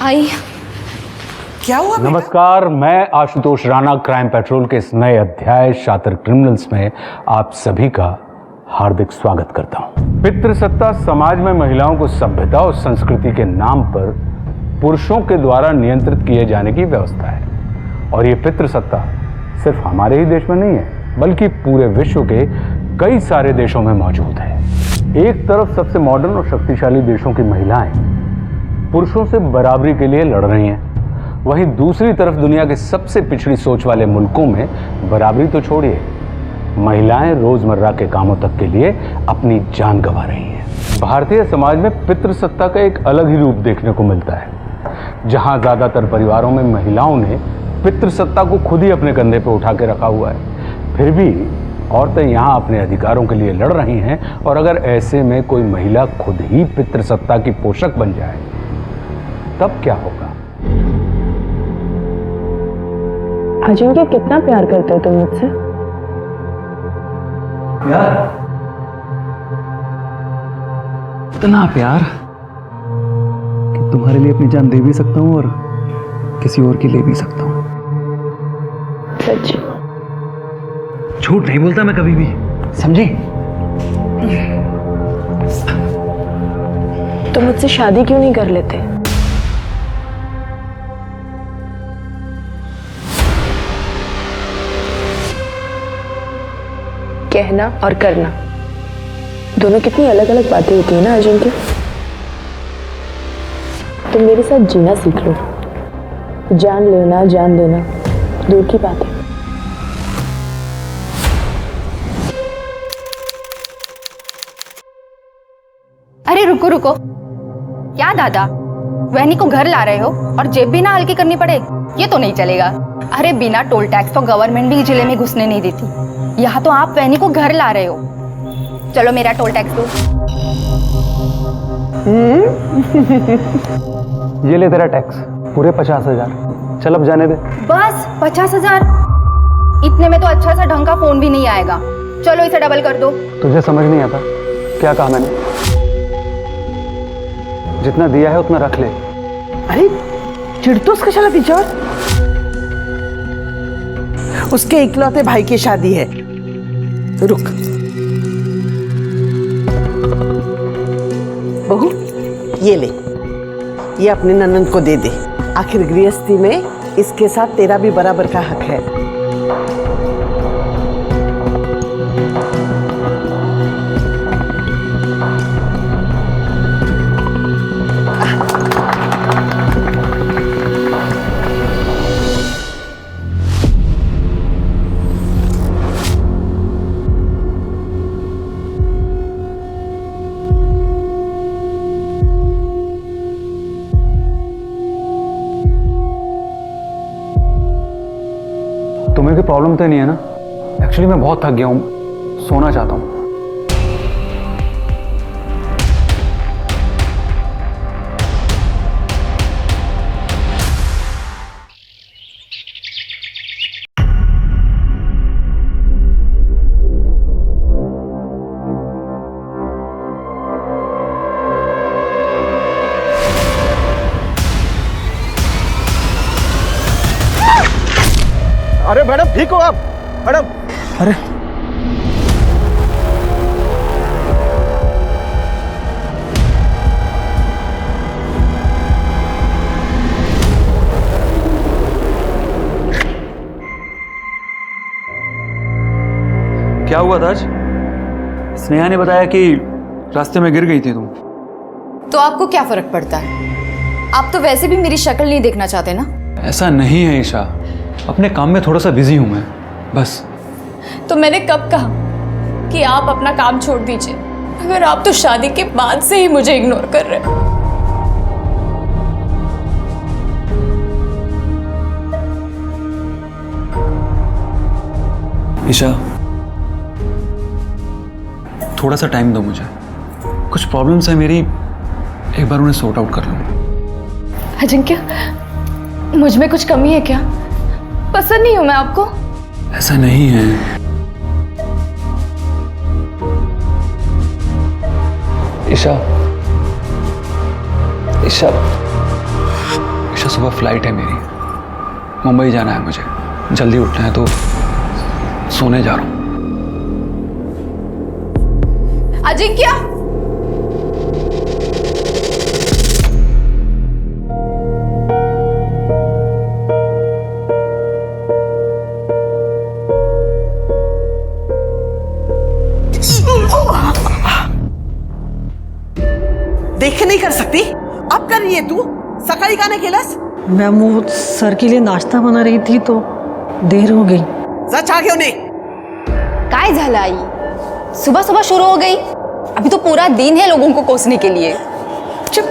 भाई क्या हुआ? नमस्कार, मैं आशुतोष राणा क्राइम पेट्रोल के इस नए अध्याय शातिर क्रिमिनल्स में आप सभी का हार्दिक स्वागत करता हूं। पितृसत्ता समाज में महिलाओं को सभ्यता और संस्कृति के नाम पर पुरुषों के द्वारा नियंत्रित किए जाने की व्यवस्था है और ये पितृसत्ता सिर्फ हमारे ही देश में नहीं है बल्कि पूरे विश्व के कई सारे देशों में मौजूद है। एक तरफ सबसे मॉडर्न और शक्तिशाली देशों की महिलाएं पुरुषों से बराबरी के लिए लड़ रही हैं, वहीं दूसरी तरफ दुनिया के सबसे पिछड़ी सोच वाले मुल्कों में बराबरी तो छोड़िए, महिलाएं रोजमर्रा के कामों तक के लिए अपनी जान गंवा रही हैं। भारतीय समाज में पितृसत्ता का एक अलग ही रूप देखने को मिलता है, जहां ज्यादातर परिवारों में महिलाओं ने पितृसत्ता को खुद ही अपने कंधे पर उठा के रखा हुआ है। फिर भी औरतें यहाँ अपने अधिकारों के लिए लड़ रही हैं और अगर ऐसे में कोई महिला खुद ही पितृसत्ता की पोषक बन जाए तब क्या होगा? अजिंक्य, कितना प्यार करते हो तुम मुझसे? प्यार? इतना प्यार कि तुम्हारे लिए अपनी जान दे भी सकता हूं और किसी और की ले भी सकता हूं। सच? झूठ नहीं बोलता मैं कभी भी, समझी? तुम मुझसे शादी क्यों नहीं कर लेते? कहना और करना दोनों कितनी अलग अलग बातें होती है ना अजिंक्य। तुम मेरे साथ जीना सीख लो। जान लेना जान देना दूर की बात है। अरे रुको रुको, क्या दादा वहनी को घर ला रहे हो और जेब भी ना हल्की करनी पड़े? ये तो नहीं चलेगा। अरे बिना टोल टैक्स तो गवर्नमेंट भी जिले में घुसने नहीं देती, यहाँ तो आप वहनी को घर ला रहे हो। चलो मेरा टोल टैक्स दो। ये ले तेरा टैक्स, पूरे 50,000। चल अब जाने दे। बस 50,000? इतने में तो अच्छा सा ढंग का फोन भी नहीं आएगा। चलो इसे डबल कर दो। तुझे समझ नहीं आता क्या कहा मैंने? जितना दिया है उतना रख ले। अरे चिढ़ तो उसका चला पीछे, उसके इकलौते भाई की शादी है। रुक बहू, ये ले, ये अपने ननंद को दे दे। आखिर गृहस्थी में इसके साथ तेरा भी बराबर का हक है। तुम्हें कोई प्रॉब्लम तो नहीं है ना? एक्चुअली मैं बहुत थक गया हूँ, सोना चाहता हूँ। अरे मैडम ठीक हो आप? मैडम अरे क्या हुआ था आज? स्नेहा ने बताया कि रास्ते में गिर गई थी तुम। तो आपको क्या फर्क पड़ता है? आप तो वैसे भी मेरी शक्ल नहीं देखना चाहते ना। ऐसा नहीं है ईशा, अपने काम में थोड़ा सा बिजी हूं मैं, बस। तो मैंने कब कहा कि आप अपना काम छोड़ दीजिए? अगर आप तो शादी के बाद से ही मुझे इग्नोर कर रहे हो। ईशा, थोड़ा सा टाइम दो मुझे, कुछ प्रॉब्लम्स है मेरी, एक बार उन्हें सॉर्ट आउट कर लूं। अजिंक्य, मुझ में कुछ कमी है क्या? पसंद नहीं हूं मैं आपको? ऐसा नहीं है। ईशा, ईशा, परसों सुबह फ्लाइट है मेरी, मुंबई जाना है मुझे, जल्दी उठना है, तो सोने जा रहा हूँ। अजिंक्य, देख नहीं कर सकती? अब कर रही है तू? सकाळी का नाही केलंस? मैम वो सर के लिए नाश्ता बना रही थी तो देर हो गई। जा चहा घेऊन ये। काय झालं आई? सुबह सुबह शुरू हो गई? अभी तो पूरा दिन है लोगों को कोसने के लिए। चुप।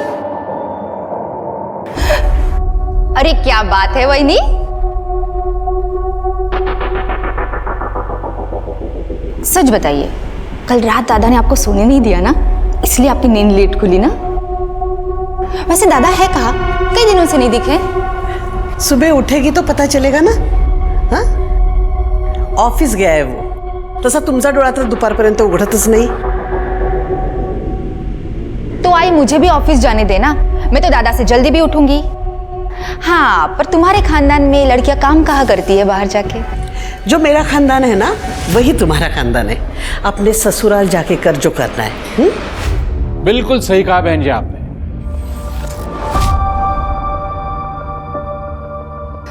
अरे क्या बात है वहीनी? सच बताइए, कल रात दादा ने आपको सोने नहीं दिया ना, इसलिए आपकी नींद लेट खुली ना? वैसे दादा है कहाँ? कई दिनों से नहीं दिखे। सुबह उठेगी तो पता चलेगा ना। हाँ, ऑफिस गया है वो, तसा तुमचा डोळा तर दुपारपर्यंत उघडतच नाही। तो आई मुझे भी ऑफिस जाने देना, मैं तो दादा से जल्दी भी उठूंगी। हाँ, पर तुम्हारे खानदान में लड़कियां काम कहाँ करती है बाहर जाके? जो मेरा खानदान है ना, वही तुम्हारा खानदान है। अपने ससुराल जाके कर जो करना है। बिल्कुल सही कहा बहन जी आपने।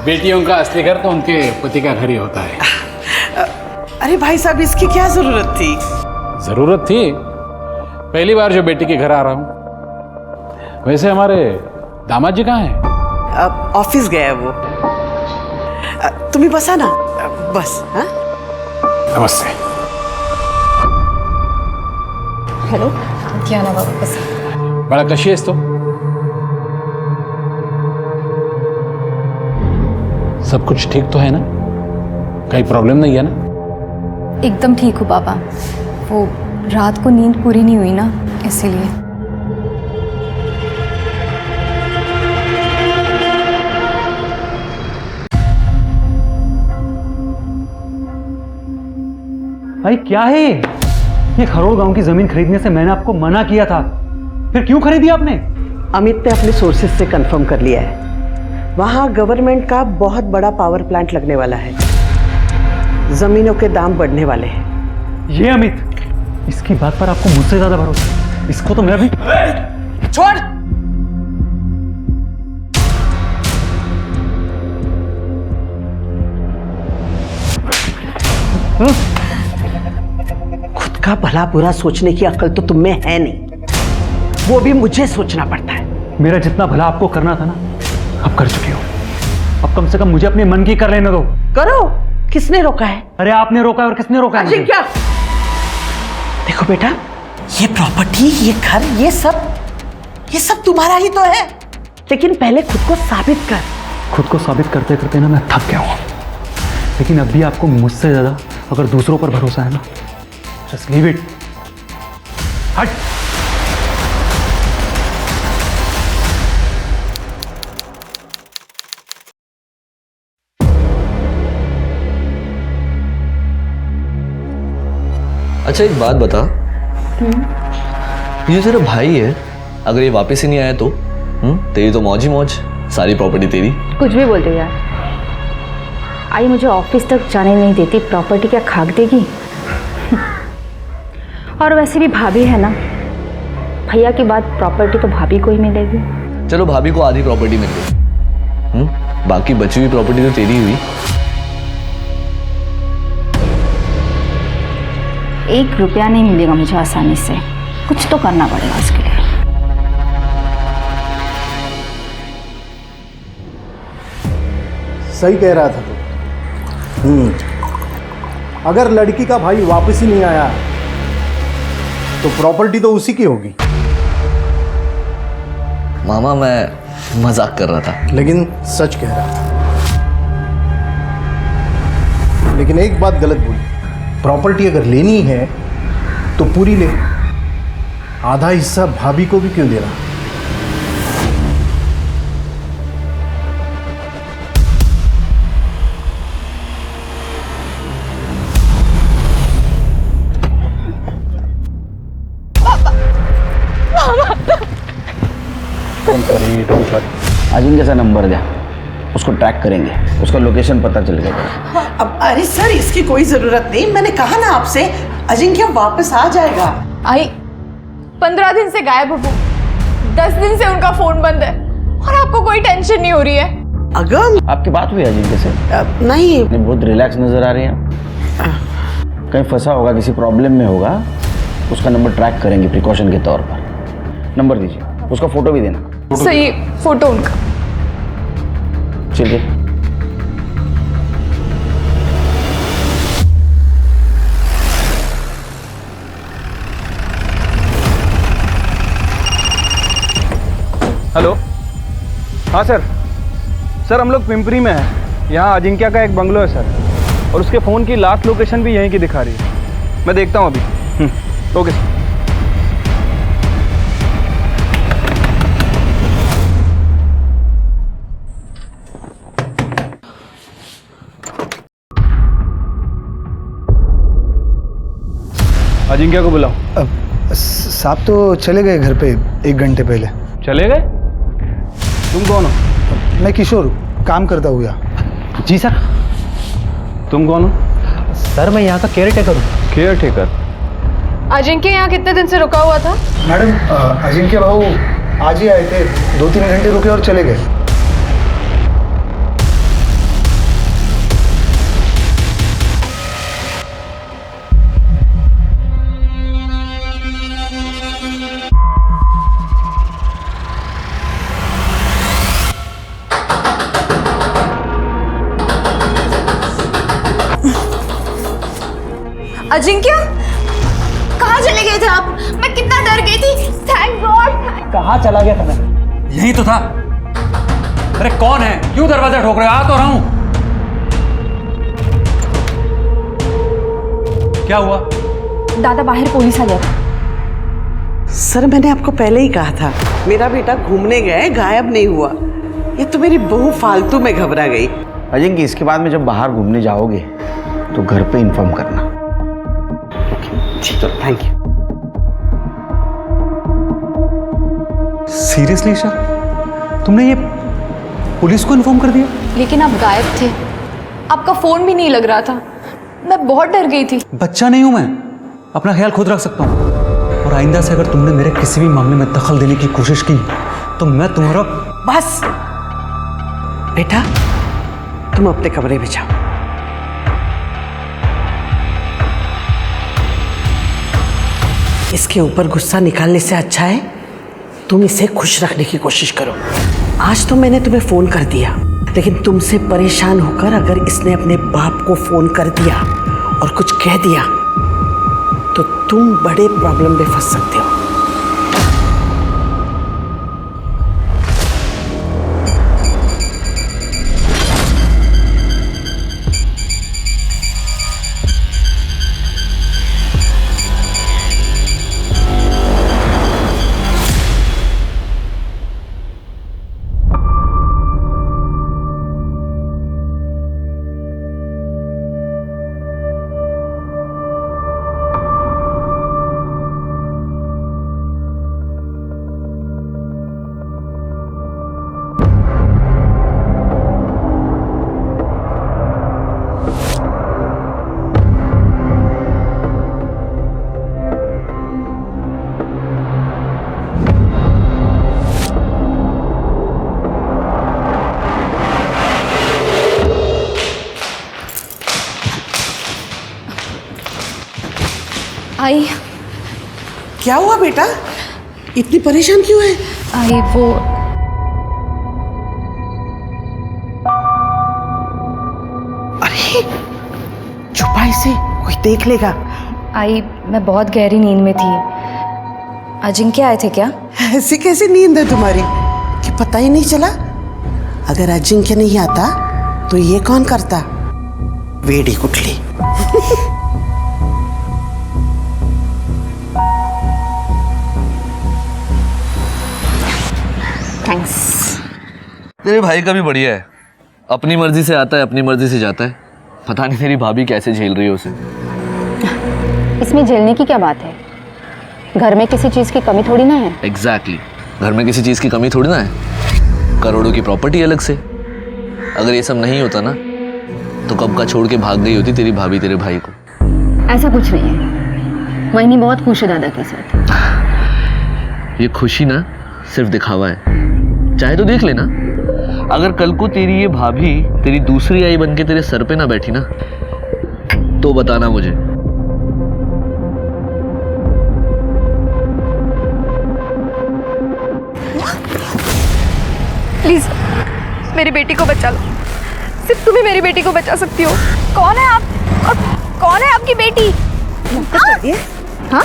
बेटियों का असली घर तो उनके पति का घर ही होता है। अरे भाई साहब, इसकी क्या जरूरत थी? जरूरत थी, पहली बार जो बेटी के घर आ रहा हूं। वैसे हमारे दामाद जी कहाँ हैं? ऑफिस गया है वो। तुम्ही बसा ना, बस। हाँ, नमस्ते। हेलो, क्या ना बाबा, बस बड़ा कशी आहेस तो? सब कुछ ठीक तो है ना? कहीं प्रॉब्लम नहीं है ना? एकदम ठीक हूँ बाबा। वो रात को नींद पूरी नहीं हुई ना, इसीलिए। भाई क्या है ये खरोड़ गांव की जमीन खरीदने से मैंने आपको मना किया था, फिर क्यों खरीदी आपने? अमित ने अपने सोर्सेज से कंफर्म कर लिया है, वहां गवर्नमेंट का बहुत बड़ा पावर प्लांट लगने वाला है, जमीनों के दाम बढ़ने वाले हैं। ये अमित, इसकी बात पर आपको मुझसे ज्यादा भरोसा है। इसको तो मैं अभी छोड़। खुद का भला बुरा सोचने की अक्ल तो तुम में है नहीं, वो भी मुझे सोचना पड़ता है। मेरा जितना भला आपको करना था ना, अब कर चुके हो। अब कम से कम मुझे अपने मन की कर लेने दो। करो, किसने रोका है? अरे आपने रोका है, और किसने रोका है मुझे? क्या? देखो बेटा, ये प्रॉपर्टी, ये घर, ये सब तुम्हारा ही तो है, लेकिन पहले खुद को साबित कर। खुद को साबित करते करते ना मैं थक गया हूं, लेकिन अब भी आपको मुझसे ज्यादा अगर दूसरों पर भरोसा है ना, जस्ट लीव इट। हट। अच्छा एक बात बता, ये तेरा भाई है, अगर ये वापस ही नहीं आया तो तेरी तो मौज ही मौज, सारी प्रॉपर्टी तेरी। कुछ भी बोलते हो यार। आई मुझे ऑफिस तक जाने नहीं देती, प्रॉपर्टी क्या खाक देगी? और वैसे भी भाभी है ना, भैया की बात, प्रॉपर्टी तो भाभी को ही मिलेगी। चलो भाभी को आधी प्रॉपर्टी मिल गई, बाकी बची हुई प्रॉपर्टी तो तेरी हुई। 1 रुपया नहीं मिलेगा मुझे आसानी से, कुछ तो करना पड़ेगा उसके लिए। सही कह रहा था तू। अगर लड़की का भाई वापस ही नहीं आया तो प्रॉपर्टी तो उसी की होगी। मामा मैं मजाक कर रहा था। लेकिन सच कह रहा था। लेकिन एक बात गलत बोली, प्रॉपर्टी अगर लेनी है तो पूरी ले, आधा हिस्सा भाभी को भी क्यों देना? अजिंक्य का नंबर दे, उसको ट्रैक करेंगे, उसका लोकेशन पता चल गया। अब अरे सर इसकी कोई जरूरत नहीं, मैंने कहा ना आपसे अजिंक्य वापस आ जाएगा। आई 15 दिन से गायब हो, 10 दिन से उनका फोन बंद है और आपको कोई टेंशन नहीं हो रही है। अगम आपकी बात हुई अजिंक्य से? नहीं। बहुत रिलैक्स नजर आ रही हैं, कहीं फंसा होगा, किसी प्रॉब्लम में होगा, उसका नंबर ट्रैक करेंगे प्रिकॉशन के तौर पर। नंबर दीजिए, उसका फोटो भी देना। सही फोटो उनका। चलिए। हेलो, हाँ सर। सर हम लोग पिंपरी में हैं, यहाँ अजिंक्य का एक बंगलो है सर, और उसके फ़ोन की लास्ट लोकेशन भी यहीं की दिखा रही है। मैं देखता हूँ अभी। Okay sir. अजिंक्य को बुलाओ। साहब तो चले गए घर पे 1 घंटे पहले। चले गए? तुम कौन हो? मैं किशोर, काम करता हूँ यहाँ। जी सर। तुम कौन हो? सर मैं यहाँ का केयर टेकर हूँ। Caretaker? अजिंक्य यहाँ कितने दिन से रुका हुआ था? मैडम अजिंक्य भाऊ आज ही आए थे, 2-3 घंटे रुके और चले गए। अजिंक्य कहाँ चले गए थे आप? मैं कितना डर गई थी। Thank God. कहाँ चला गया था मैं? यही तो था। अरे कौन है? क्यों दरवाजा ठोक रहे हो? आ तो रहा हूं। क्या हुआ? दादा बाहर पुलिस आ गया था। सर मैंने आपको पहले ही कहा था, मेरा बेटा घूमने गया है, गायब नहीं हुआ। ये तो मेरी बहू फालतू में घबरा गई। अजिंक्य इसके बाद में जब बाहर घूमने जाओगे तो घर पे इन्फॉर्म करना। ठीक है, थैंक यू। सीरियसली सर, तुमने ये पुलिस को इन्फॉर्म कर दिया? लेकिन आप गायब थे, आपका फोन भी नहीं लग रहा था। मैं बहुत डर गई थी। बच्चा नहीं हूं मैं, अपना ख्याल खुद रख सकता हूँ। और आइंदा से अगर तुमने मेरे किसी भी मामले में दखल देने की कोशिश की तो मैं तुम्हारा... बस बेटा, तुम अपने कमरे में जाओ। इसके ऊपर गुस्सा निकालने से अच्छा है तुम इसे खुश रखने की कोशिश करो। आज तो मैंने तुम्हें फोन कर दिया, लेकिन तुमसे परेशान होकर अगर इसने अपने बाप को फोन कर दिया और कुछ कह दिया तो तुम बड़े प्रॉब्लम में फंस सकते हो। आई क्या हुआ बेटा, इतनी परेशान क्यों है? आई वो अरे छुपा इसे, कोई देख लेगा। आई मैं बहुत गहरी नींद में थी। अजिंक्य आए थे क्या? ऐसी कैसी नींद है तुम्हारी कि पता ही नहीं चला? अगर अजिंक्य नहीं आता तो ये कौन करता? वेड़ी कुटली। थैंक्स। तेरे भाई का भी बढ़िया है, अपनी मर्जी से आता है, अपनी मर्जी से जाता है। पता नहीं तेरी भाभी कैसे झेल रही है उसे। इसमें झेलने की क्या बात है? घर में किसी चीज की कमी थोड़ी ना है। एग्जैक्टली, घर में किसी चीज की कमी थोड़ी ना है। करोड़ों की प्रॉपर्टी अलग से। अगर ये सब नहीं होता ना तो कब का छोड़ के भाग गई होती तेरी भाभी तेरे भाई को। ऐसा कुछ नहीं है, मोहिनी बहुत खुश है दादा के साथ। ये खुशी ना सिर्फ दिखावा है, चाहे तो देख लेना। अगर कल को तेरी ये भाभी तेरी दूसरी आई बन के तेरे सर पे ना बैठी ना तो बताना मुझे। प्लीज मेरी बेटी को बचा लो, सिर्फ तुम्हें मेरी बेटी को बचा सकती हो। कौन है आप और कौन है आपकी बेटी? हाँ,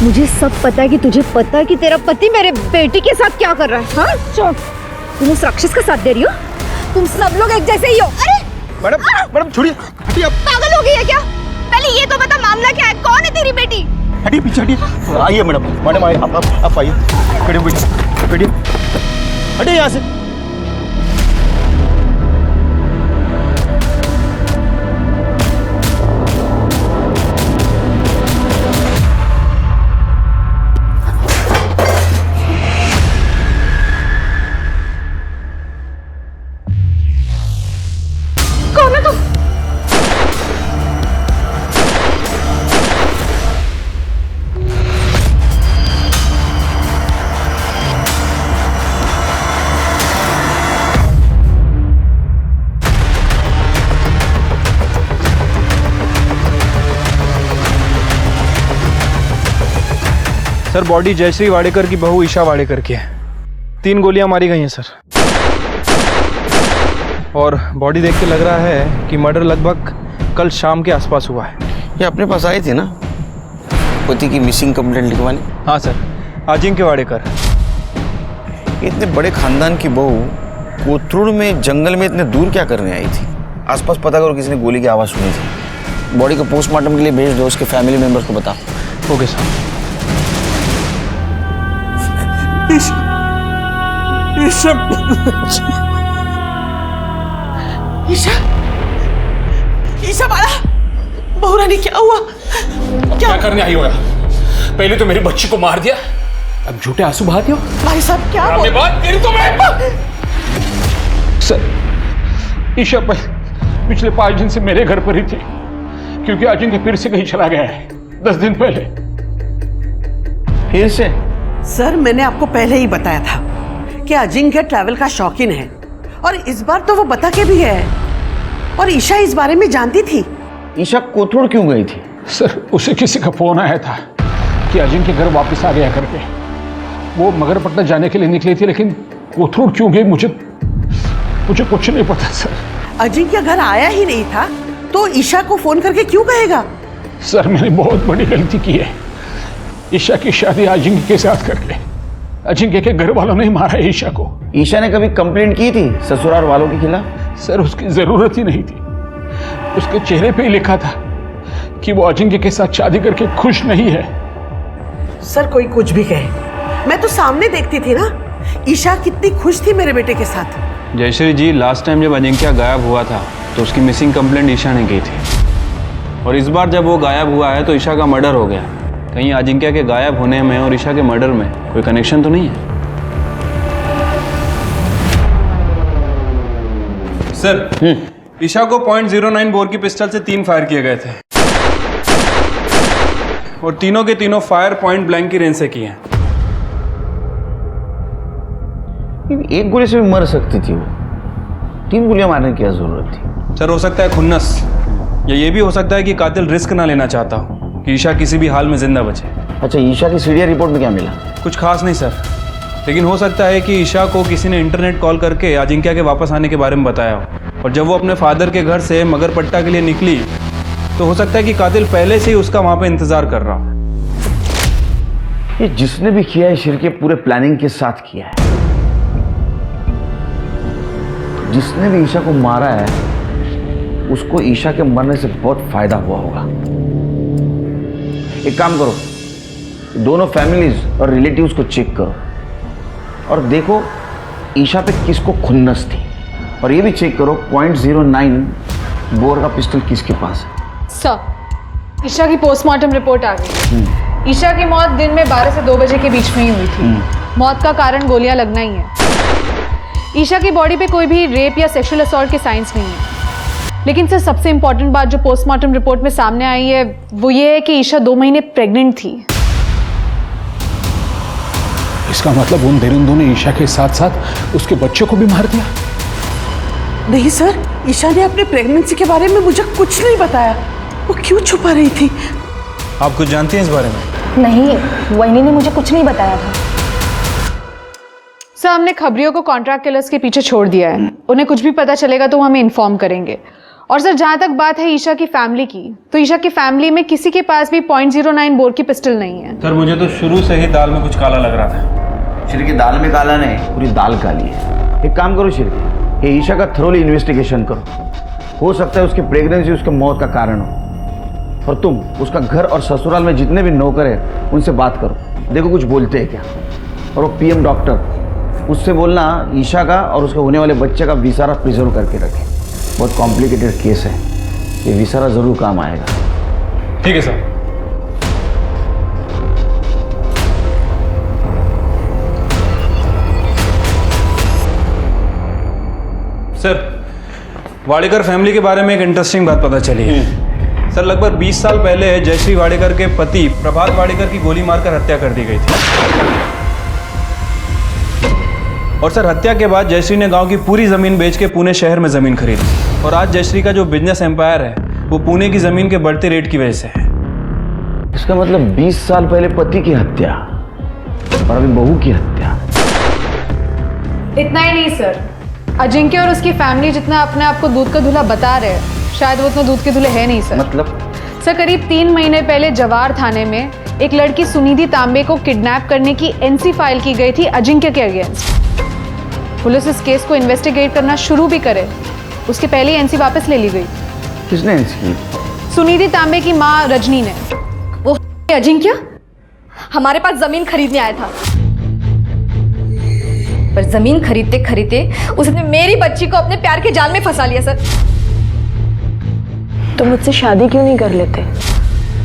मुझे सब पता है कि तुझे पता है कि तेरा पति मेरे बेटी के साथ क्या कर रहा है। हाँ, चुप। तुम उस राक्षस का साथ दे रही हो। तुम सब लोग एक जैसे ही हो। अरे मैडम छोड़िए, हटिए। पागल हो गई है क्या? पहले ये तो बता मामला क्या है, कौन है तेरी बेटी? हटिए पीछे, हटिए। आइए मैडम आइए, आप आइए। बैठिए हटिए यहाँ से। कौन है तुम? सर बॉडी जयश्री वाडेकर की बहू ईशा वाडेकर की है। 3 गोलियां मारी गई हैं सर। और बॉडी देख के लग रहा है कि मर्डर लगभग कल शाम के आसपास हुआ है। ये अपने पास आए थे ना पति की मिसिंग कंप्लेंट लिखवाने? हाँ सर, अजिंक्य वाडेकर। इतने बड़े खानदान की बहू कोथरूड में जंगल में इतने दूर क्या करने आई थी? आसपास पता करो किसी ने गोली की आवाज़ सुनी थी। बॉडी को पोस्टमार्टम के लिए भेज दो, उसके फैमिली मेंबर्स को बताओ। Okay sir. ईशा बाला, बहू रानी क्या हुआ? क्या करने आई हो? पहले तो मेरी बच्ची को मार दिया, अब झूठे आंसू बहाते हो। भाई साहब क्या बोल? बात तेरी तो मैं। सर, ईशा पिछले 5 दिन से मेरे घर पर ही थी, क्योंकि अजिंक्य फिर से कहीं चला गया है 10 दिन पहले। फिर से? सर मैंने आपको पहले ही बताया था कि अजिंक्य ट्रैवल का शौकीन है और इस बार तो वो बता के भी है। और ईशा इस बारे में जानती थी। ईशा कोथरूड क्यों गई थी? सर उसे किसी का फोन आया था कि अजिंक्य घर वापस आ गया करके। वो मगरपट्टनम जाने के लिए निकली थी, लेकिन कोथरूड क्यों गई मुझे कुछ नहीं पता सर। अजिंक्य घर आया ही नहीं था तो ईशा को फोन करके क्यों कहेगा? सर मैंने बहुत बड़ी गलती की है। ईशा की शादी अजिंक्य के साथ करके अजिंक्य के घर वालों ने मारा है ईशा को। ईशा ने कभी कंप्लेंट की थी ससुराल वालों के खिलाफ? सर उसकी जरूरत ही नहीं थी। उसके चेहरे पे ही लिखा था कि वो अजिंक्य के साथ शादी करके खुश नहीं है। सर कोई कुछ भी कहे, मैं तो सामने देखती थी ना ईशा कितनी खुश थी मेरे बेटे के साथ। जयश्री जी, लास्ट टाइम जब अजिंक्य गायब हुआ था तो उसकी मिसिंग कंप्लेंट ईशा ने की थी, और इस बार जब वो गायब हुआ है तो ईशा का मर्डर हो गया। कहीं अजिंक्य के गायब होने में और ईशा के मर्डर में कोई कनेक्शन तो नहीं है? सर, ईशा को .09 बोर की पिस्टल से 3 फायर किए गए थे और तीनों के तीनों फायर पॉइंट ब्लैंक की रेंज से किए हैं। एक गोली से भी मर सकती थी वो, 3 गोलियां मारने की क्या जरूरत थी? सर हो सकता है खुन्नस, या ये भी हो सकता है कि कातिल रिस्क ना लेना चाहता हो कि ईशा किसी भी हाल में जिंदा बचे। अच्छा, ईशा की सीडीआर रिपोर्ट में क्या मिला? कुछ खास नहीं सर, लेकिन हो सकता है कि ईशा को किसी ने इंटरनेट कॉल करके अजिंक्य के वापस आने के बारे में बताया हो, और जब वो अपने फादर के घर से मगरपट्टा के लिए निकली तो हो सकता है कि कातिल पहले से ही उसका वहां पे इंतजार कर रहा हो। ये जिसने भी किया है शिर के पूरे प्लानिंग के साथ किया है। जिसने भी ईशा को मारा है उसको ईशा के मरने से बहुत फायदा हुआ होगा। एक काम करो, दोनों फैमिलीज और रिलेटिव्स को चेक करो और देखो ईशा पे किसको खुन्नस थी, और ये भी चेक करो .09 बोर का पिस्टल किसके पास है। सर, ईशा की पोस्टमार्टम रिपोर्ट आ गई। ईशा की मौत दिन में 12 से 2 बजे के बीच में ही हुई थी। मौत का कारण गोलियां लगना ही है। ईशा की बॉडी पे कोई भी रेप या सेक्सुअल असॉल्ट के साइंस नहीं है। लेकिन सर सबसे इंपॉर्टेंट बात जो पोस्टमार्टम रिपोर्ट में सामने आई है वो ये है कि ईशा 2 महीने प्रेग्नेंट थी। इसका मतलब उन दरिंदों ने ईशा के साथ साथ उसके बच्चों को भी मार दिया? नहीं सर, ईशा ने अपने प्रेगनेंसी के बारे में मुझे कुछ नहीं बताया। वो क्यों छुपा रही थी? आप कुछ जानती हैं इस बारे में? नहीं, वहीनी ने मुझे कुछ नहीं बताया था। सर हमने खबरियों को कॉन्ट्रैक्ट किलर्स के पीछे छोड़ दिया है। उन्हें कुछ भी पता चलेगा तो वो हमें इन्फॉर्म करेंगे। और सर जहाँ तक बात है ईशा की फैमिली की, तो ईशा की फैमिली में किसी के पास भी .09 बोर की पिस्टल नहीं है। सर मुझे तो शुरू से ही दाल में कुछ काला लग रहा था। श्री की दाल में काला नहीं, पूरी दाल काली है। एक काम करो श्री, ये ईशा का थरोली इन्वेस्टिगेशन करो। हो सकता है उसकी प्रेगनेंसी उसके मौत का कारण हो। और तुम उसका घर और ससुराल में जितने भी नौकर हैं उनसे बात करो, देखो कुछ बोलते हैं क्या। और वो पीएम डॉक्टर, उससे बोलना ईशा का और उसके होने वाले बच्चे का विसारा प्रिजर्व करके रखे। बहुत कॉम्प्लिकेटेड केस है, ये विसारा जरूर काम आएगा। ठीक है सर। सर वाडेकर फैमिली के बारे में एक इंटरेस्टिंग बात पता चली है। सर लगभग 20 साल पहले जयश्री वाडेकर के पति प्रभात वाडेकर की गोली मारकर हत्या कर दी गई थी। और सर हत्या के बाद जयश्री ने गांव की पूरी जमीन बेच के पुणे शहर में जमीन खरीदी। और आज जयश्री का जो बिजनेस एम्पायर है वो पुणे की जमीन के बढ़ते रेट की वजह से है। इसका मतलब 20 साल पहले पति की हत्या और अभी बहू की हत्या। इतना ही नहीं सर, अजिंक्य और उसकी फैमिली जितना अपने आप को दूध का दूल्हा बता रहे हैं, शायद वो उतना दूध के दूल्हे है नहीं सर। मतलब? सर करीब 3 महीने पहले जवार थाने में एक लड़की सुनिधि तांबे को किडनैप करने की एनसी फाइल की गई थी अजिंक्य के अगेंस्ट। पुलिस इस केस को इन्वेस्टिगेट करना शुरू भी करे उसके पहले ही एनसी वापस ले ली गई। किसने एनसी की? सुनिधि तांबे की माँ रजनी ने। वो अजिंक्य हमारे पास जमीन खरीदने आया था, पर जमीन खरीदते खरीदते उसने मेरी बच्ची को अपने प्यार के जाल में फंसा लिया सर। तो मुझसे शादी क्यों नहीं कर लेते?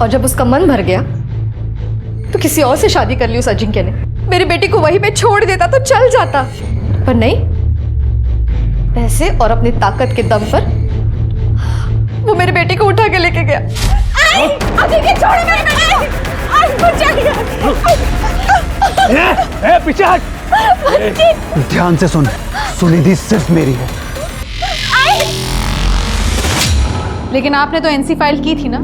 और जब उसका मन भर गया तो किसी और से शादी कर ली उस अजिंक्य ने। मेरी बेटी को वहीं पे छोड़ देता तो चल जाता, पर नहीं, पैसे और अपनी ताकत के दम पर वो मेरी बेटी को उठा के लेके गया। अजिंक्य छोड़ो मेरी बेटी। पीछे हट। ध्यान से सुन, सुनिधि सिर्फ मेरी है। लेकिन आपने तो एनसी फाइल की थी ना।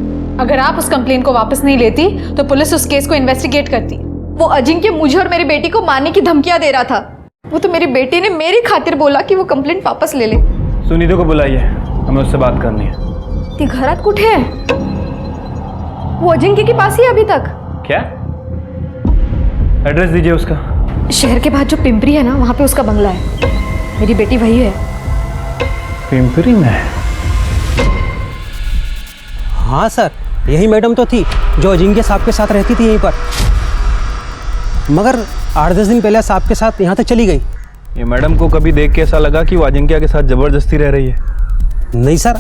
अगर आप उस कंप्लेन को वापस नहीं लेती तो पुलिस उस केस को इन्वेस्टिगेट करती। वो अजिंक्य मुझे और मेरी बेटी को मारने की धमकियां दे रहा था। वो तो मेरी बेटी ने मेरी खातिर बोला कि वो कंप्लेंट वापस ले ले। सुनिधि को बुलाइए, हमें उससे बात करनी है। ती घरात कुठे है? वो अजिंक्य के पास ही है अभी तक। क्या? एड्रेस दीजिए उसका। शहर के बाद जो पिंपरी है ना, वहाँ पे उसका बंगला है। मेरी बेटी वही है। पिंपरी में? हाँ सर, यही मैडम तो थी जो अजिंक्य साहब के साथ रहती थी यहीं पर, मगर 8-10 दिन पहले साहब के साथ यहाँ तक चली गई। ये मैडम को कभी देख के ऐसा लगा कि वो अजिंक्य के साथ जबरदस्ती रह रही है? नहीं सर,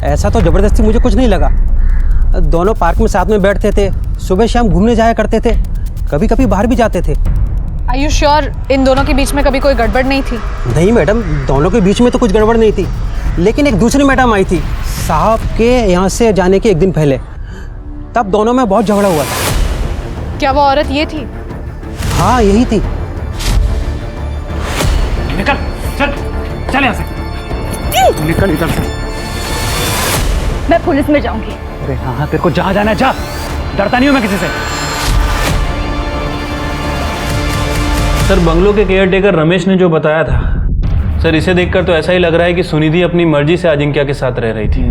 ऐसा तो ज़बरदस्ती मुझे कुछ नहीं लगा। दोनों पार्क में साथ में बैठते थे, सुबह शाम घूमने जाया करते थे, कभी कभी बाहर भी जाते थे। Are you sure इन दोनों के बीच में कभी कोई गड़बड़ नहीं थी? नहीं मैडम, दोनों के बीच में तो कुछ गड़बड़ नहीं थी, लेकिन एक दूसरी मैडम आई थी साहब के यहाँ से जाने के 1 दिन पहले, तब दोनों में बहुत झगड़ा हुआ था। क्या वो औरत ये थी? हाँ यही थी। निकल, चल यहाँ से। निकल इधर से। मैं पुलिस में जाऊंगी। अरे हाँ, तेरे को जहाँ जाना है जा, डरता नहीं हूँ मैं किसी से। सर बंगलो के केयरटेकर रमेश ने जो बताया था, सर इसे देखकर तो ऐसा ही लग रहा है कि सुनिधि अपनी मर्जी से अजिंक्य के साथ रह रही थी।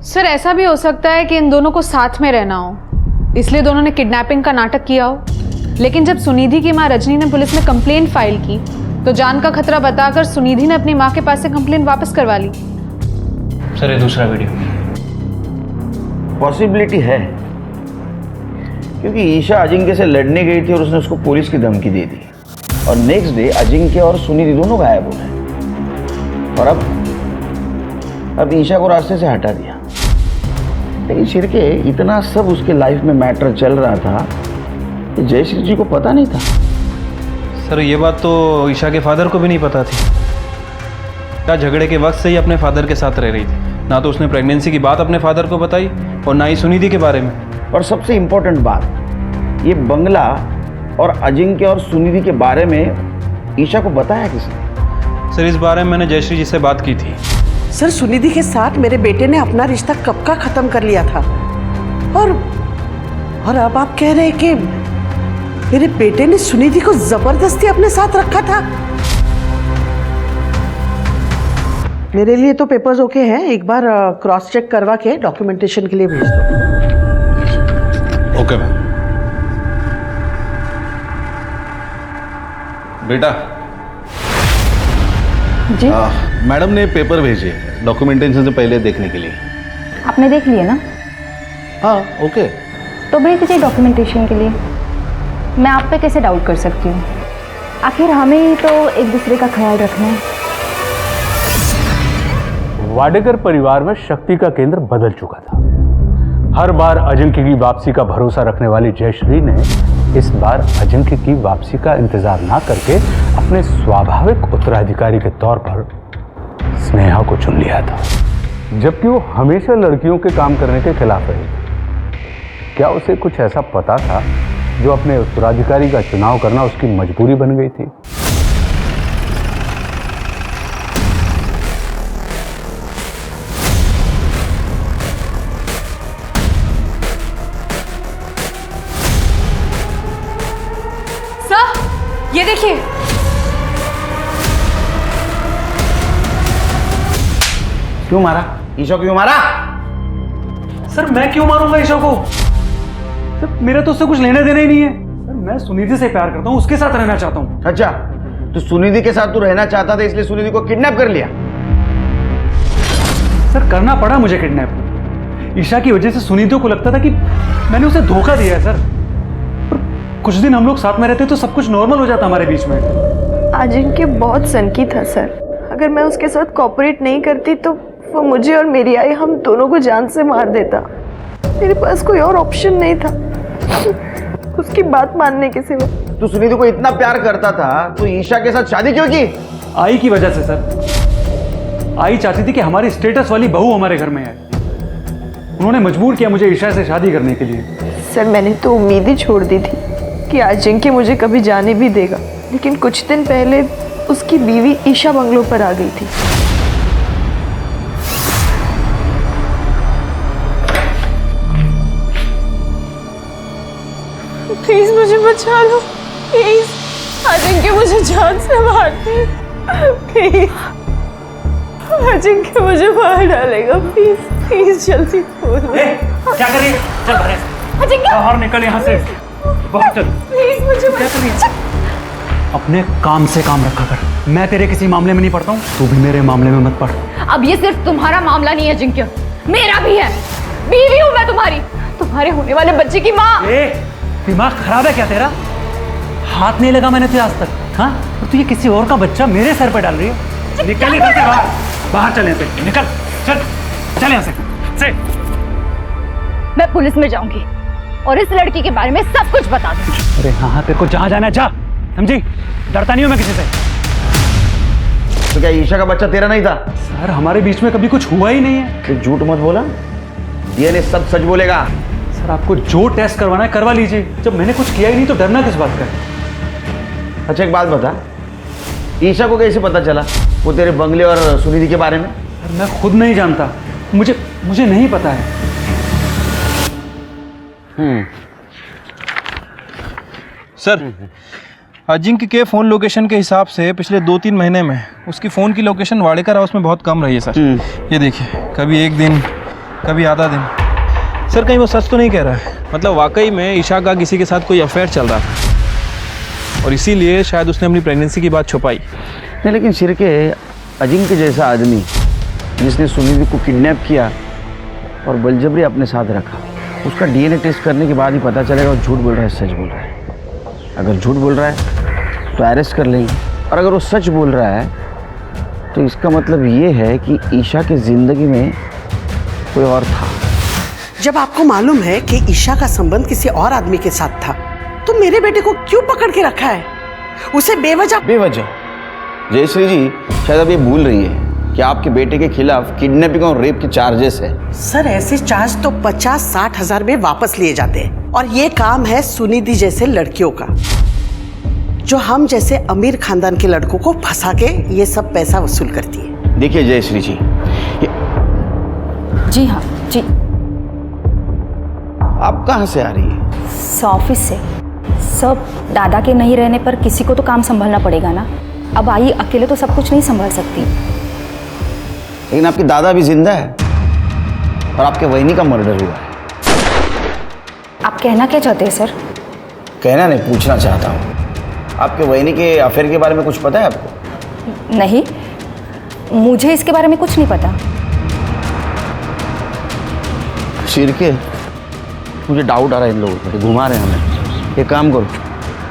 सर ऐसा भी हो सकता है कि इन दोनों को साथ में रहना हो, इसलिए दोनों ने किडनैपिंग का नाटक किया हो। लेकिन जब सुनिधि की माँ रजनी ने पुलिस में कंप्लेंट फाइल की तो जान का खतरा बताकर सुनिधि ने अपनी माँ के पास से कंप्लेंट वापस करवा ली। सर ये दूसरा वीडियो। पॉसिबिलिटी है, क्योंकि ईशा अजिंक्य से लड़ने गई थी और उसने उसको पुलिस की धमकी दे दी, और नेक्स्ट डे अजिंक्य और सुनिधि दोनों गायब हो गए, और अब ईशा को रास्ते से हटा दिया। लेकिन शिरके इतना सब उसके लाइफ में मैटर चल रहा था कि जयश्री जी को पता नहीं था। सर ये बात तो ईशा के फादर को भी नहीं पता थी। क्या झगड़े के वक्त से ही अपने फादर के साथ रह रही थी। ना तो उसने प्रेगनेंसी की बात अपने फादर को बताई और ना ही सुनिधि के बारे में। और सबसे इम्पोर्टेंट बात, ये बंगला और अजिंक्य और सुनिधि के बारे में ईशा को बताया किसने? सर इस बारे में मैंने जयश्री जी से बात की थी। सर सुनिधि के साथ मेरे बेटे ने अपना रिश्ता कब का खत्म कर लिया था, और अब आप कह रहे हैं कि मेरे बेटे ने सुनिधि को जबरदस्ती अपने साथ रखा था। मेरे लिए तो पेपर्स ओके हैं, एक बार क्रॉस चेक करवा के डॉक्यूमेंटेशन के लिए भेज दो। Okay ma'am. बेटा जी मैडम ने पेपर भेजे डॉक्यूमेंटेशन से पहले देखने के लिए। आपने देख लिया ना? हाँ ओके। तो भेज दीजिए डॉक्यूमेंटेशन के लिए। मैं आप पे कैसे डाउट कर सकती हूँ? आखिर हमें ही तो एक दूसरे का ख्याल रखना है। वाडेकर परिवार में शक्ति का केंद्र बदल चुका था। हर बार अजिंक्य की वापसी का भरोसा रखने वाली जयश्री ने इस बार अजिंक्य की वापसी का इंतजार ना करके अपने स्वाभाविक उत्तराधिकारी के तौर पर स्नेहा को चुन लिया था, जबकि वो हमेशा लड़कियों के काम करने के खिलाफ रही थी। क्या उसे कुछ ऐसा पता था जो अपने उत्तराधिकारी का चुनाव करना उसकी मजबूरी बन गई थी? ये देखिए, क्यों मारा? ईशा क्यों मारा? सर मैं क्यों मारूंगा ईशा को? सर मेरा तो उससे कुछ लेने देना ही नहीं है। सर मैं सुनिधि से प्यार करता हूँ, उसके साथ रहना चाहता हूँ। अच्छा, तो सुनिधि के साथ तू रहना चाहता था इसलिए सुनिधि को किडनैप कर लिया? सर करना पड़ा मुझे किडनैप। ईशा की वजह से सुनिधि को लगता था कि मैंने उसे धोखा दिया है सर। कुछ दिन हम लोग साथ में रहते तो सब कुछ नॉर्मल हो जाता हमारे बीच में। अजिंक्य बहुत सनकी था सर। अगर मैं उसके साथ कोऑपरेट नहीं करती तो वो मुझे और मेरी आई हम दोनों को जान से मार देता। मेरे पास कोई और ऑप्शन नहीं था उसकी बात मानने के सिवा। तू सुनिधि को इतना प्यार करता था तो ईशा के साथ शादी क्यों की? आई की वजह से सर। आई चाहती थी कि हमारी स्टेटस वाली बहू हमारे घर में है। उन्होंने मजबूर किया मुझे ईशा से शादी करने के लिए। सर मैंने तो उम्मीद ही छोड़ दी थी कि अजिंक्य मुझे कभी जाने भी देगा, लेकिन कुछ दिन पहले उसकी बीवी ईशा बंगलों पर आ गई थी। प्लीज मुझे बचा लो, प्लीज। अजिंक्य मुझे जान से मार दे, प्लीज। अजिंक्य मुझे मार डालेगा, प्लीज प्लीज जल्दी बोलो। क्या कर रही है? चल अजिंक्य बाहर निकल यहाँ से। बहुत चल। प्लीज मुझे बचा। अपने काम से काम रखा कर। मैं तेरे किसी मामले में नहीं पड़ता हूँ, तू भी मेरे मामले में मत पड़। अब ये सिर्फ तुम्हारा मामला नहीं है अजिंक्य, मेरा भी है। बीवी हूँ मैं तुम्हारी, तुम्हारे होने वाले बच्चे की माँ। दिमाग खराब है क्या तेरा? हाथ नहीं लगा मैंने तुझे आज तक। हाँ, और तू ये किसी और का बच्चा मेरे सर पे डाल रही है। निकल इधर से बाहर, बाहर चल यहाँ से। निकल, चल चल यहाँ से। मैं पुलिस में जाऊंगी और इस लड़की के बारे में सब कुछ बता दूंगी। अरे हाँ, तेरे को जहाँ जाना है जा, समझी? डरता नहीं हूँ मैं किसी से। तो क्या ईशा का बच्चा तेरा नहीं था? सर हमारे बीच में कभी कुछ हुआ ही नहीं है। तो झूठ मत बोला, ये सब सच बोलेगा। सर आपको जो टेस्ट करवाना है करवा लीजिए, जब मैंने कुछ किया ही नहीं तो डरना किस बात का? अच्छा एक बात बता, ईशा को कैसे पता चला वो तेरे बंगले और सुनिधि के बारे में? सर मैं खुद नहीं जानता, मुझे नहीं पता है। सर अजिंक्य के फ़ोन लोकेशन के हिसाब से पिछले 2-3 महीने में उसकी फ़ोन की लोकेशन वाडेकर हाउस में बहुत कम रही है सर। ये देखिए, कभी एक दिन, कभी आधा दिन। सर कहीं वो सच तो नहीं कह रहा है? मतलब वाकई में ईशा का किसी के साथ कोई अफेयर चल रहा था और इसीलिए शायद उसने अपनी प्रेगनेंसी की बात छुपाई। नहीं लेकिन सिरके, अजिंक्य जैसा आदमी जिसने सुनिधि को किडनैप किया और बलजबरी अपने साथ रखा, उसका डीएनए टेस्ट करने के बाद ही पता चलेगा वो झूठ बोल रहा है सच बोल रहा है। अगर झूठ बोल रहा है तो अरेस्ट कर लेंगे, और अगर वो सच बोल रहा है तो इसका मतलब ये है कि ईशा की ज़िंदगी में कोई और था। जब आपको मालूम है कि ईशा का संबंध किसी और आदमी के साथ था तो मेरे बेटे को क्यों पकड़ के रखा है? उसे बेवजह बेवजह? जयश्री जी शायद अब ये भूल रही है कि आपके बेटे के खिलाफ किडनैपिंग और रेप के चार्जेस है। सर ऐसे चार्ज तो 50-60 हजार में वापस लिए जाते हैं और ये काम है सुनिधि जैसे लड़कियों का, जो हम जैसे अमीर खानदान के लड़कों को फंसा के ये सब पैसा वसूल करती है। देखिए जयश्री जी, जी हाँ जी। आप कहाँ से आ रही है? ऑफिस से। सब दादा के नहीं रहने पर किसी को तो काम संभालना पड़ेगा ना। अब आई अकेले तो सब कुछ नहीं संभाल सकती। लेकिन आपके दादा भी जिंदा है और आपके वहिनी का मर्डर हुआ है। आप कहना क्या चाहते हैं सर? कहना नहीं, पूछना चाहता हूँ। आपके वहिनी के अफेयर के बारे में कुछ पता है आपको? नहीं, मुझे इसके बारे में कुछ नहीं पता। शिरके, मुझे डाउट आ रहा है इन लोगों पर, घुमा रहे हैं हमें। एक काम करो,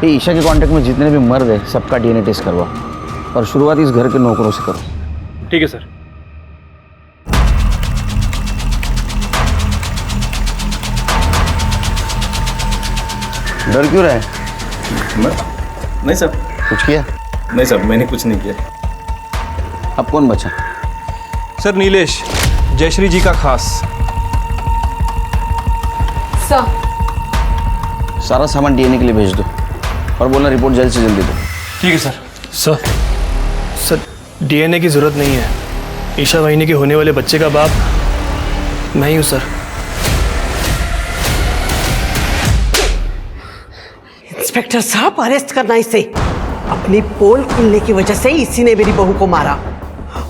ये ईशा के कांटेक्ट में जितने भी मर्द है सबका डीएनए टेस्ट करवाओ और शुरुआत इस घर के नौकरों से करो। ठीक है सर। डर क्यों रहा है? नहीं सर। कुछ किया? नहीं सर, मैंने कुछ नहीं किया। अब कौन बचा? सर नीलेश, जयश्री जी का खास। सर सारा सामान डीएनए के लिए भेज दो और बोलना रिपोर्ट जल्द से जल्दी दो। ठीक है सर। सर डीएनए की जरूरत नहीं है। ईशा वाहिनी के होने वाले बच्चे का बाप मैं ही हूँ सर। इंस्पेक्टर साहब अरेस्ट करना इसे। अपनी पोल खुलने की वजह से इसी ने मेरी बहू को मारा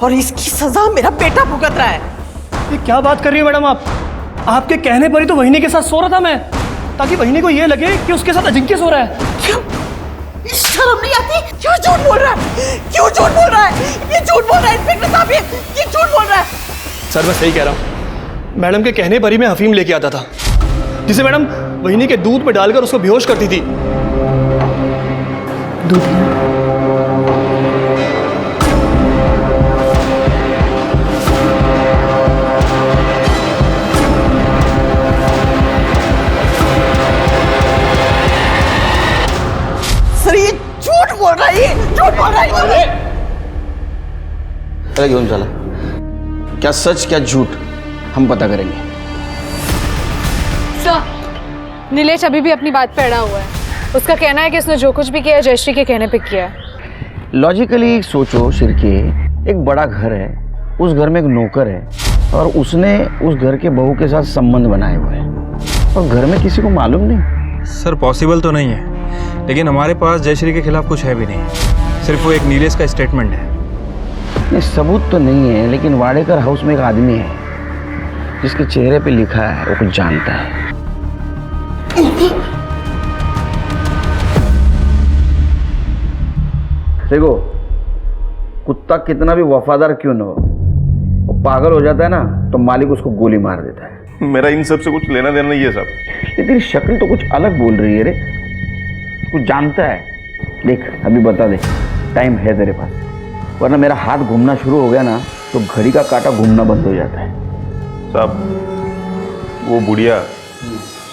और इसकी सजा मेरा बेटा भुगत रहा है। ये क्या बात कर रही है मैडम आप? आपके कहने पर ही तो वहिनी के साथ सो रहा था मैं, ताकि वहिनी को ये लगे कि उसके साथ अजिंक्य सो रहा है। क्यों? शर्म नहीं आती? क्यों झूठ बोल रहा है? क्यों झूठ बोल रहा है? ये झूठ बोल रहा है इंस्पेक्टर साहब, ये झूठ बोल रहा है। सर मैं सही कह रहा हूँ। मैडम के कहने पर ही मैं अफीम लेके आता था, जिसे मैडम वहिनी के दूध में डालकर उसको बेहोश करती थी। सर ये झूठ बोल रहा है, ये झूठ बोल रहा है। अरे क्यों चला? क्या सच क्या झूठ हम पता करेंगे। सर नीलेश अभी भी अपनी बात पे अड़ा हुआ है। उसका कहना है कि उसने जो कुछ भी किया जयश्री के कहने पे किया है। लॉजिकली सोचो शिरके, एक बड़ा घर है, उस घर में एक नौकर है और उसने उस घर के बहू के साथ संबंध बनाए हुए हैं और घर में किसी को मालूम नहीं। सर पॉसिबल तो नहीं है, लेकिन हमारे पास जयश्री के खिलाफ कुछ है भी नहीं, सिर्फ वो एक नीलेश का स्टेटमेंट है। नहीं, सबूत तो नहीं है, लेकिन वाडेकर हाउस में एक आदमी है जिसके चेहरे पे लिखा है वो कुछ जानता है। देखो, कुत्ता कितना भी वफादार क्यों न हो, वो पागल हो जाता है ना तो मालिक उसको गोली मार देता है। मेरा इन सब से कुछ लेना देना नहीं है साहब। ये तेरी शक्ल तो कुछ अलग बोल रही है रे, कुछ जानता है। देख अभी बता दे, टाइम है तेरे पास, वरना मेरा हाथ घूमना शुरू हो गया ना तो घड़ी का कांटा घूमना बंद हो जाता है। साहब वो बुढ़िया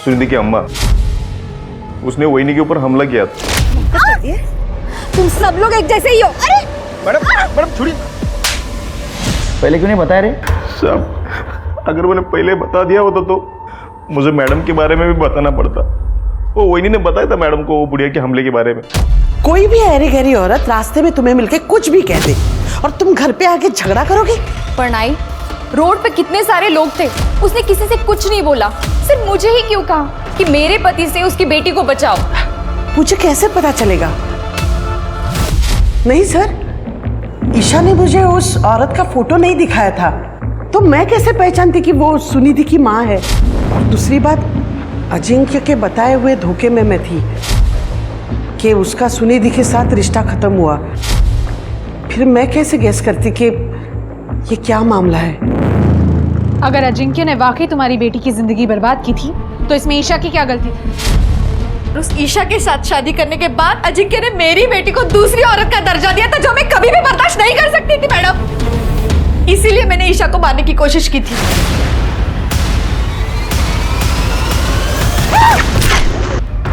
सुनिधि की अम्मा, उसने वहिनी के ऊपर हमला किया था। तुम सब लोग एक जैसे ही हो। अरे मैडम मैडम छोड़िए। पहले क्यों नहीं बताया रे? साहब अगर मैंने पहले बता दिया होता तो मुझे मैडम के बारे में भी बताना पड़ता। वो वहिनी ने बताया था मैडम को वो बुढ़िया के हमले के बारे में। कोई भी ऐरी गहरी औरत रास्ते में तुम्हें मिलके कुछ भी कह दे और तुम घर पे आके झगड़ा करोगे? परनाई, रोड पे कितने सारे लोग थे, उसने किसी से कुछ नहीं बोला, सिर्फ मुझे ही क्यों कहा कि मेरे पति से उसकी बेटी को बचाओ। मुझे कैसे पता चलेगा? नहीं सर, ईशा ने मुझे उस औरत का फोटो नहीं दिखाया था, तो मैं कैसे पहचानती कि वो सुनिधि की माँ है? और दूसरी बात, अजिंक्य के बताए हुए धोखे में मैं थी कि उसका सुनिधि के साथ रिश्ता खत्म हुआ। फिर मैं कैसे गेस करती कि ये क्या मामला है? अगर अजिंक्य ने वाकई तुम्हारी बेटी की जिंदगी बर्बाद की थी तो इसमें ईशा की क्या गलती थी? उस ईशा के साथ शादी करने के बाद अजिंक्य ने मेरी बेटी को दूसरी औरत का दर्जा दिया था, जो मैं कभी भी बर्दाश्त नहीं कर सकती थी मैडम। इसीलिए मैंने ईशा को मारने की कोशिश की थी।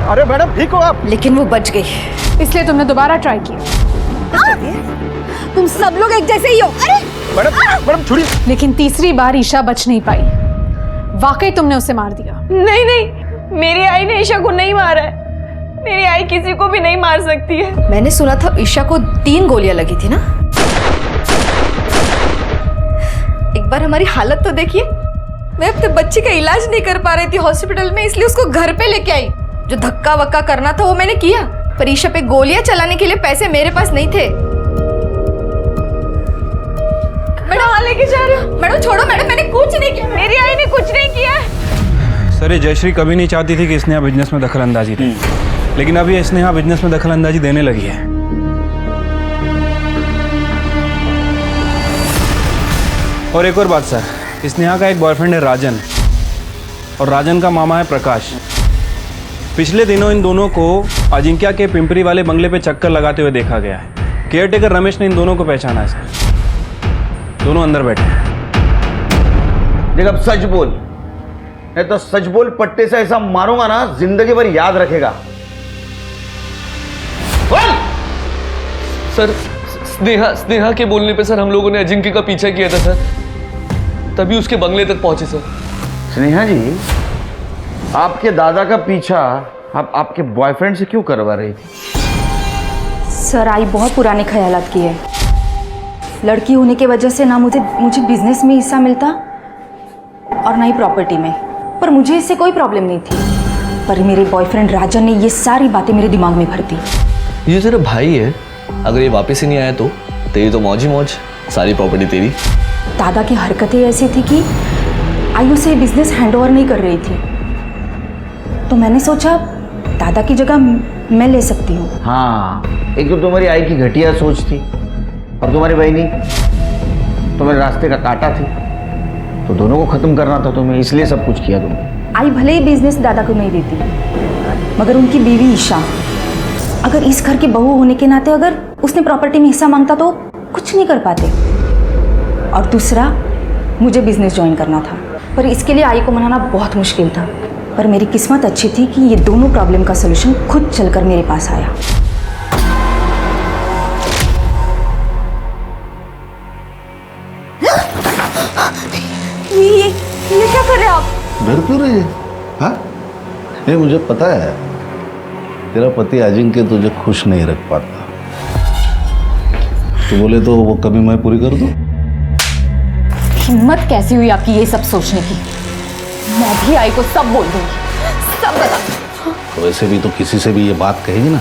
अरे मैडम ठीक हो आप? लेकिन वो बच गई। इसलिए तुमने दोबारा ट्राई किया। तुम सब लोग एक जैसे ही हो। अरे मैडम छोड़िए। लेकिन तीसरी बार ईशा बच नहीं पाई। वाकई तुमने उसे मार दिया। नहीं नहीं, मेरी आई ने ईशा को नहीं मारा है। मेरी आई किसी को भी नहीं मार सकती है। मैंने सुना था ईशा को 3 गोलियां लगी थी ना। एक बार हमारी हालत तो देखिए। मैं अपने बच्चे का इलाज नहीं कर पा रही थी हॉस्पिटल में, इसलिए उसको घर पे लेके आई। जो धक्का वक्का करना था वो मैंने किया, पर ईशा पे गोलियां चलाने के लिए पैसे मेरे पास नहीं थे। मैडम लेके जा रहे हो? मैडम छोड़ो मैडम, मैंने कुछ नहीं किया। मेरी आई ने कुछ नहीं किया। सर ये जयश्री कभी नहीं चाहती थी कि स्नेहा बिजनेस में दखल अंदाजी दे, लेकिन अब ये स्नेहा बिजनेस में दखल अंदाजी देने लगी है। और एक और बात सर, स्नेहा का एक बॉयफ्रेंड है राजन, और राजन का मामा है प्रकाश। पिछले दिनों इन दोनों को अजिंक्या के पिंपरी वाले बंगले पे चक्कर लगाते हुए देखा गया है। केयरटेकर रमेश ने इन दोनों को पहचाना है सर। दोनों अंदर बैठे हैं। देख अब सच बोल, नहीं तो सच बोल, पट्टे से ऐसा मारूंगा ना जिंदगी भर याद रखेगा। बोल। सर स्नेहा के बोलने पे सर हम लोगों ने अजिंक्य का पीछा किया था सर, तभी उसके बंगले तक पहुंचे सर। स्नेहा जी, आपके दादा का पीछा आप आपके बॉयफ्रेंड से क्यों करवा रही थी? सर आई बहुत पुराने ख्यालात की है। लड़की होने की वजह से ना मुझे बिजनेस में हिस्सा मिलता और ना ही प्रॉपर्टी में, पर मुझे इससे कोई प्रॉब्लम नहीं थी। पर मेरे बॉयफ्रेंड राजन ने ये सारी बातें मेरे दिमाग में भर दी। ये तेरा भाई है, अगर ये वापस ही नहीं आया तो तेरी तो मौज ही मौज, सारी प्रॉपर्टी तेरी। दादा की हरकतें ऐसी थी कि आयु से बिजनेस हैंडओवर नहीं कर रही थी, तो मैंने सोचा दादा की जगह मैं ले सकती हूँ। हाँ, एक तो तुम्हारी आई की घटिया सोच थी, और तुम्हारी बहनी तुम्हारे रास्ते का कांटा थी, तो दोनों को खत्म करना था तुम्हें, इसलिए सब कुछ किया तुमने। आई भले ही बिजनेस दादा को नहीं देती, मगर उनकी बीवी ईशा, अगर इस घर की बहू होने के नाते अगर उसने प्रॉपर्टी में हिस्सा मांगता तो कुछ नहीं कर पाते। और दूसरा, मुझे बिजनेस ज्वाइन करना था, पर इसके लिए आई को मनाना बहुत मुश्किल था। पर मेरी किस्मत अच्छी थी कि ये दोनों प्रॉब्लम का सलूशन खुद चलकर मेरे पास आया। ये क्या कर रहे हैं आप? डर क्यों रही है? हाँ? नहीं, मुझे पता है तेरा पति अजिंक्य तुझे खुश नहीं रख पाता। तो बोले तो वो कभी मैं पूरी कर दूं? हिम्मत कैसी हुई आपकी ये सब सोचने की? मैं भी आई को सब बोल दूंगी, सब बता। तो वैसे भी तो किसी से भी ये बात कहेगी ना,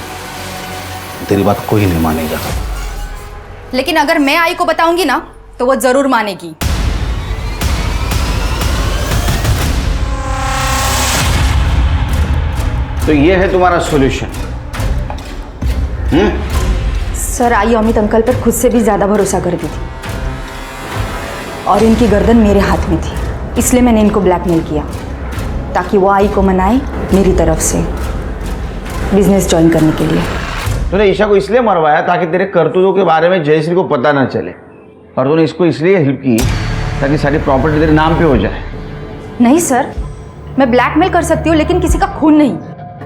तेरी बात कोई नहीं मानेगा। लेकिन अगर मैं आई को बताऊंगी ना तो वो जरूर मानेगी। तो ये है तुम्हारा solution? Sir I Amit uncle पर खुद से भी ज्यादा भरोसा करती थी, और इनकी गर्दन मेरे हाथ में थी, इसलिए मैंने इनको ब्लैकमेल किया ताकि वो आई को मनाए मेरी तरफ से बिजनेस ज्वाइन करने के लिए। तूने ईशा को इसलिए मरवाया ताकि तेरे करतूतों के बारे में जयश्री को पता ना चले, और तूने इसको इसलिए हेल्प की ताकि सारी प्रॉपर्टी तेरे नाम पे हो जाए। नहीं सर, मैं ब्लैकमेल कर सकती हूँ लेकिन किसी का खून नहीं।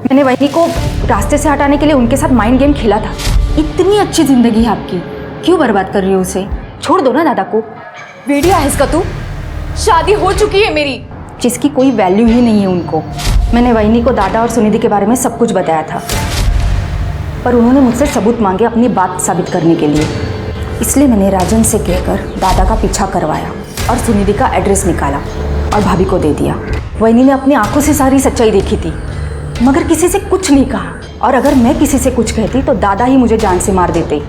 मैंने वही को रास्ते से हटाने के लिए उनके साथ माइंड गेम खेला था। इतनी अच्छी जिंदगी है आपकी, क्यों बर्बाद कर रही हो उसे? छोड़ दो ना दादा को। वीडियो है इसका? तू शादी हो चुकी है मेरी, जिसकी कोई वैल्यू ही नहीं है उनको। मैंने वहीनी को दादा और सुनिधि के बारे में सब कुछ बताया था, पर उन्होंने मुझसे सबूत मांगे अपनी बात साबित करने के लिए। इसलिए मैंने राजन से कहकर दादा का पीछा करवाया और सुनिधि का एड्रेस निकाला और भाभी को दे दिया। वहीनी ने अपनी आंखों से सारी सच्चाई देखी थी, मगर किसी से कुछ नहीं कहा, और अगर मैं किसी से कुछ कहती तो दादा ही मुझे जान से मार देते,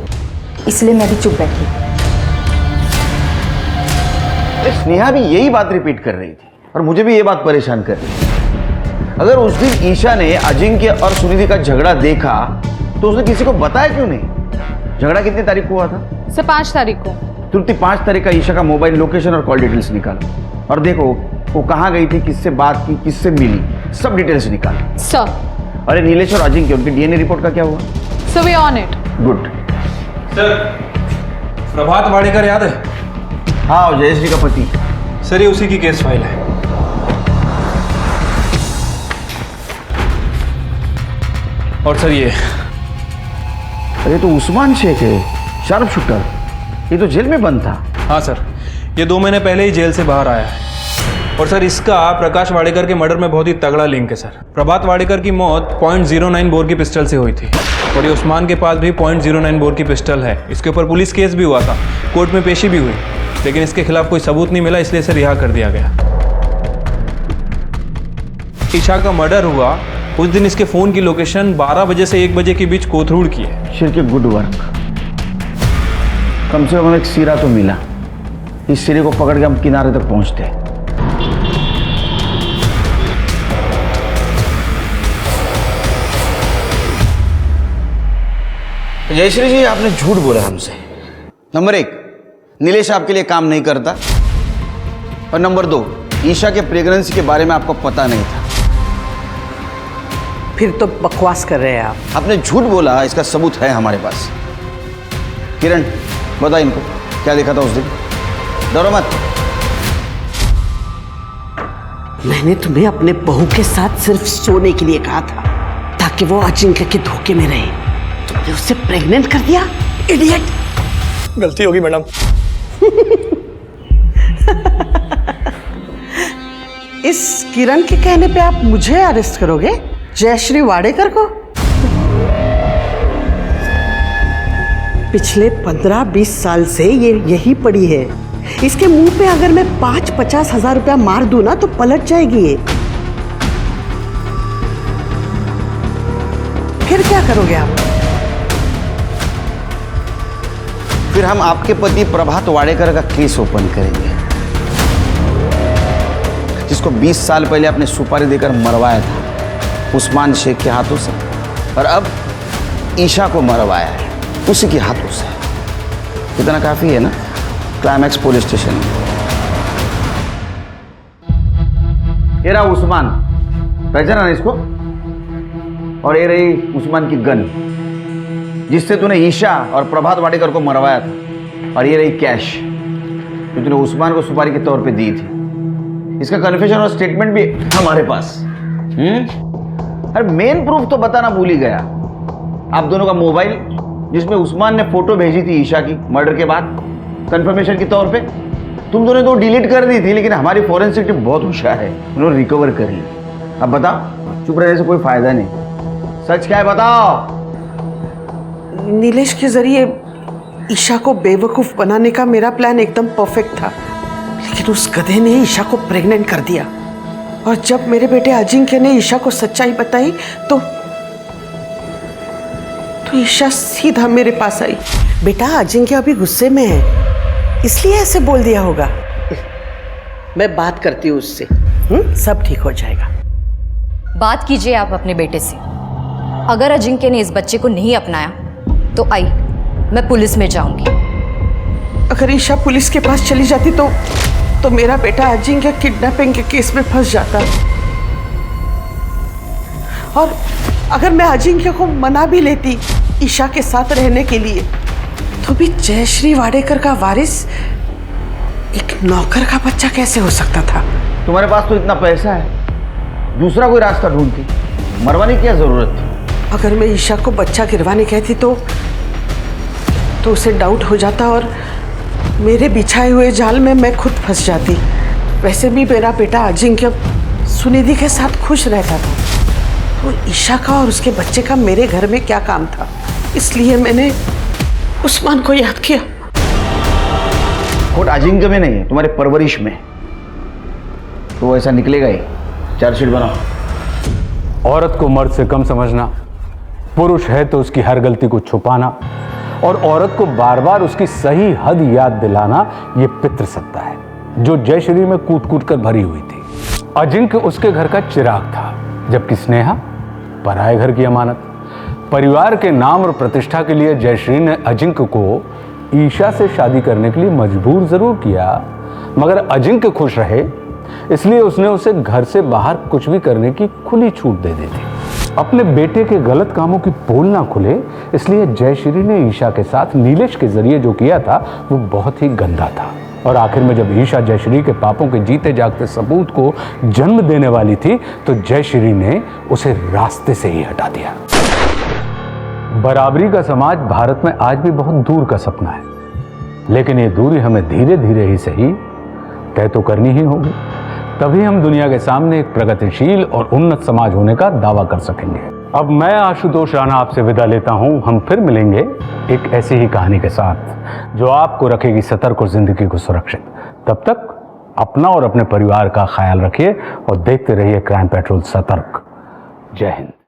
इसलिए मैं भी चुप बैठी। स्नेहा भी यही बात रिपीट कर रही थी, और मुझे भी ये बात परेशान कर रही थी। अगर उस दिन ईशा ने अजिंक्य और सुनिधि का झगड़ा देखा तो उसने किसी को बताया क्यों नहीं? झगड़ा कितनी तारीख को हुआ था? सर 5 तारीख को। तुरंत 5 तारीख का ईशा का मोबाइल लोकेशन और कॉल डिटेल्स निकालो, और देखो वो कहाँ गई थी, किससे बात की, किससे मिली, सब डिटेल्स निकालो। सर। अरे नीलेश और अजिंक्य, उनकी डीएनए रिपोर्ट का क्या हुआ? Sir we on it. Good. Sir Prabhat Wadekar याद है? हाँ, और जयश्री का पति। सर ये उसी की केस फाइल है। और सर ये अरे तो उस्मान शेख है, शार्प शूटर, ये तो जेल में बंद था। हाँ सर, ये 2 महीने पहले ही जेल से बाहर आया है। और सर इसका प्रकाश वाडेकर के मर्डर में बहुत ही तगड़ा लिंक है सर। प्रभात वाडेकर की मौत .09 बोर की पिस्टल से हुई थी और ये उस्मान के पास भी .09 बोर की पिस्टल है। इसके ऊपर पुलिस केस भी हुआ था, कोर्ट में पेशी भी हुई, लेकिन इसके खिलाफ कोई सबूत नहीं मिला, इसलिए इसे रिहा कर दिया गया। ईशा का मर्डर हुआ उस दिन इसके फ़ोन की लोकेशन 12 बजे से 1 बजे के बीच कोथरूड की है। शिर के गुड वर्क, कम से कम एक सिरा तो मिला। इस सिरे को पकड़ के हम किनारे तक पहुंचते हैं। जयश्री जी, आपने झूठ बोला हमसे। नंबर 1, नीलेश आपके लिए काम नहीं करता, और नंबर 2, ईशा के प्रेगनेंसी के बारे में आपको पता नहीं था। फिर तो बकवास कर रहे हैं आप। आपने झूठ बोला, इसका सबूत है हमारे पास। किरण, बता इनको क्या देखा था उस दिन। डरो मत। मैंने तुम्हें अपने बहू के साथ सिर्फ सोने के लिए कहा था, ताकि वो अजिंक्य के धोखे में रहे। तुमने उससे प्रेग्नेंट कर दिया, इडियट। गलती होगी मैडम। इस किरण के कहने पे आप मुझे अरेस्ट करोगे, जयश्री वाडेकर को? पिछले 15-20 साल से ये यही पड़ी है। इसके मुंह पे अगर मैं 5-50 हजार रुपया मार दूं ना तो पलट जाएगी ये। फिर क्या करोगे आप? फिर हम आपके पति प्रभात वाडेकर का केस ओपन करेंगे, जिसको 20 साल पहले आपने सुपारी देकर मरवाया था उस्मान शेख के हाथों से, और अब ईशा को मरवाया है उसी के हाथों से। इतना काफी है ना? क्लाइमैक्स पुलिस स्टेशन में। ये रहा उस्मान, पहचाना ना इसको? और ये रही उस्मान की गन, जिससे तूने ईशा और प्रभात वाडेकर को मरवाया था। और ये रही कैश, जो तूने उस्मान को सुपारी के तौर पे दी थी। इसका कन्फेशन और स्टेटमेंट भी हमारे पास। अरे मेन प्रूफ तो बताना भूल ही गया। आप दोनों का मोबाइल, जिसमें उस्मान ने फोटो भेजी थी ईशा की मर्डर के बाद कंफर्मेशन के तौर पे। तुम दोनों तो डिलीट कर दी थी, लेकिन हमारी फॉरेंसिक टीम बहुत होशियार है, उन्होंने रिकवर कर ली। अब बताओ, चुप रहने से कोई फायदा नहीं। सच क्या है बताओ। नीलेश के जरिए ईशा को बेवकूफ बनाने का मेरा प्लान एकदम परफेक्ट था, लेकिन उस गधे ने ईशा को प्रेग्नेंट कर दिया। और जब मेरे बेटे अजिंक्य ने ईशा को सच्चाई बताई तो ईशा सीधा मेरे पास आई। बेटा, अजिंक्य अभी गुस्से में है, इसलिए ऐसे बोल दिया होगा। मैं बात करती हूँ उससे, सब ठीक हो जाएगा। बात कीजिए आप अपने बेटे से। अगर अजिंक्य ने इस बच्चे को नहीं अपनाया तो आई, मैं पुलिस में जाऊंगी। अगर ईशा पुलिस के पास चली जाती तो मेरा बेटा अजिंक्य किडनैपिंग के केस में फंस जाता। और अगर मैं अजिंक्य को मना भी लेती ईशा के साथ रहने के लिए, तो भी जयश्री वाडेकर का वारिस एक नौकर का बच्चा कैसे हो सकता था? तुम्हारे पास तो इतना पैसा है, दूसरा कोई रास्ता ढूंढती, मरवाने की क्या जरूरत थी? अगर मैं ईशा को बच्चा गिरवाने कहती तो उसे डाउट हो जाता और मेरे बिछाए हुए जाल में मैं खुद फंस जाती। वैसे भी मेरा बेटा अजिंक्य सुनिधि के साथ खुश रहता था, तो ईशा का और उसके बच्चे का मेरे घर में क्या काम था? इसलिए मैंने उस्मान को याद किया। खोट अजिंक्य में नहीं है, तुम्हारे परवरिश में। तो ऐसा निकलेगा ही। चार्जशीट बनाओ। औरत को मर्द से कम समझना, पुरुष है तो उसकी हर गलती को छुपाना और औरत को बार बार उसकी सही हद याद दिलाना, ये पितृसत्ता है जो जयश्री में कूट कूट कर भरी हुई थी। अजिंक्य उसके घर का चिराग था, जबकि स्नेहा पराये घर की अमानत। परिवार के नाम और प्रतिष्ठा के लिए जयश्री ने अजिंक्य को ईशा से शादी करने के लिए मजबूर जरूर किया, मगर अजिंक्य खुश रहे इसलिए उसने उसे घर से बाहर कुछ भी करने की खुली छूट दे दी थी। अपने बेटे के गलत कामों की पोल ना खुले, इसलिए जयश्री ने ईशा के साथ नीलेश के जरिए जो किया था वो बहुत ही गंदा था। और आखिर में जब ईशा जयश्री के पापों के जीते जागते सबूत को जन्म देने वाली थी, तो जयश्री ने उसे रास्ते से ही हटा दिया। बराबरी का समाज भारत में आज भी बहुत दूर का सपना है, लेकिन ये दूरी हमें धीरे धीरे ही सही तय तो करनी ही होगी। तभी हम दुनिया के सामने एक प्रगतिशील और उन्नत समाज होने का दावा कर सकेंगे। अब मैं आशुतोष राणा आपसे विदा लेता हूं। हम फिर मिलेंगे एक ऐसी ही कहानी के साथ जो आपको रखेगी सतर्क और जिंदगी को सुरक्षित। तब तक अपना और अपने परिवार का ख्याल रखिए और देखते रहिए क्राइम पेट्रोल सतर्क। जय हिंद।